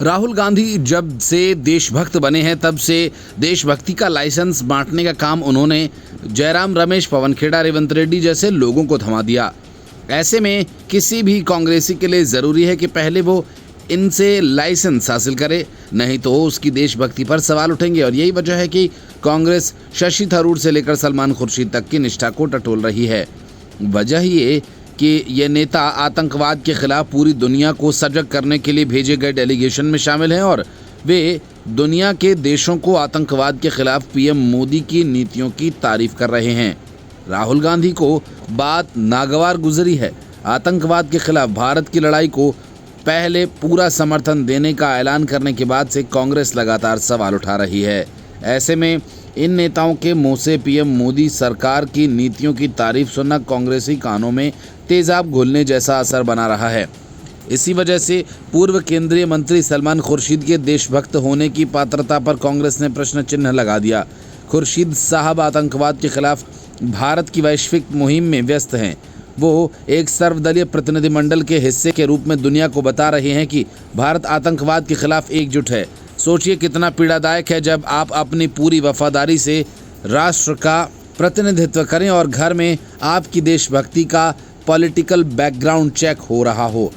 राहुल गांधी जब से देशभक्त बने हैं तब से देशभक्ति का लाइसेंस बांटने का काम उन्होंने जयराम रमेश, पवन खेड़ा, रेवंत रेड्डी जैसे लोगों को थमा दिया। ऐसे में किसी भी कांग्रेसी के लिए ज़रूरी है कि पहले वो इनसे लाइसेंस हासिल करे, नहीं तो उसकी देशभक्ति पर सवाल उठेंगे। और यही वजह है कि कांग्रेस शशि थरूर से लेकर सलमान खुर्शीद तक की निष्ठा को टटोल रही है। वजह ये कि ये नेता आतंकवाद के खिलाफ पूरी दुनिया को सजग करने के लिए भेजे गए डेलीगेशन में शामिल हैं और वे दुनिया के देशों को आतंकवाद के खिलाफ पीएम मोदी की नीतियों की तारीफ कर रहे हैं। राहुल गांधी को बात नागवार गुजरी है। आतंकवाद के खिलाफ भारत की लड़ाई को पहले पूरा समर्थन देने का ऐलान करने के बाद से कांग्रेस लगातार सवाल उठा रही है। ऐसे में इन नेताओं के मुंह से पीएम मोदी सरकार की नीतियों की तारीफ सुनना कांग्रेसी कानों में तेजाब घोलने जैसा असर बना रहा है। इसी वजह से पूर्व केंद्रीय मंत्री सलमान खुर्शीद के देशभक्त होने की पात्रता पर कांग्रेस ने प्रश्न चिन्ह लगा दिया। खुर्शीद साहब आतंकवाद के खिलाफ भारत की वैश्विक मुहिम में व्यस्त हैं। वो एक सर्वदलीय प्रतिनिधिमंडल के हिस्से के रूप में दुनिया को बता रहे हैं कि भारत आतंकवाद के खिलाफ एकजुट है। सोचिए कितना पीड़ादायक है जब आप अपनी पूरी वफादारी से राष्ट्र का प्रतिनिधित्व करें और घर में आपकी देशभक्ति का पॉलिटिकल बैकग्राउंड चेक हो रहा हो।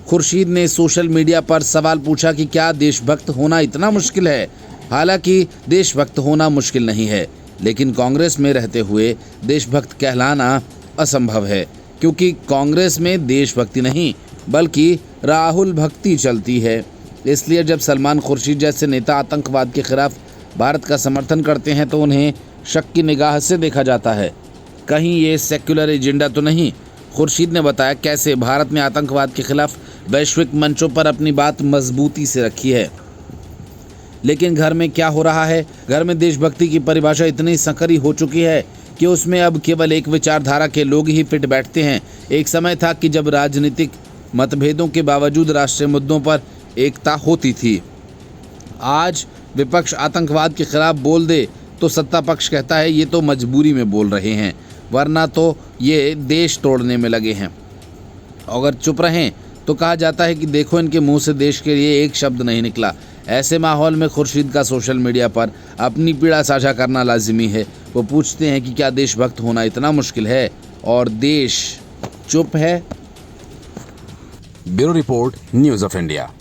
खुर्शीद ने सोशल मीडिया पर सवाल पूछा कि क्या देशभक्त होना इतना मुश्किल है। हालांकि देशभक्त होना मुश्किल नहीं है, लेकिन कांग्रेस में रहते हुए देशभक्त कहलाना असंभव है, क्योंकि कांग्रेस में देशभक्ति नहीं बल्कि राहुल भक्ति चलती है। इसलिए जब सलमान खुर्शीद जैसे नेता आतंकवाद के खिलाफ भारत का समर्थन करते हैं तो उन्हें शक की निगाह से देखा जाता है। कहीं ये सेक्युलर एजेंडा तो नहीं। खुर्शीद ने बताया कैसे भारत में आतंकवाद के खिलाफ वैश्विक मंचों पर अपनी बात मजबूती से रखी है। लेकिन घर में क्या हो रहा है? घर में देशभक्ति की परिभाषा इतनी संकरी हो चुकी है कि उसमें अब केवल एक विचारधारा के लोग ही फिट बैठते हैं। एक समय था कि जब राजनीतिक मतभेदों के बावजूद राष्ट्रीय मुद्दों पर एकता होती थी। आज विपक्ष आतंकवाद के खिलाफ बोल दे तो सत्ता पक्ष कहता है ये तो मजबूरी में बोल रहे हैं, वरना तो ये देश तोड़ने में लगे हैं। अगर चुप रहें तो कहा जाता है कि देखो इनके मुंह से देश के लिए एक शब्द नहीं निकला। ऐसे माहौल में खुर्शीद का सोशल मीडिया पर अपनी पीड़ा साझा करना लाजिमी है। वो पूछते हैं कि क्या देशभक्त होना इतना मुश्किल है और देश चुप है। Bureau report, news of India.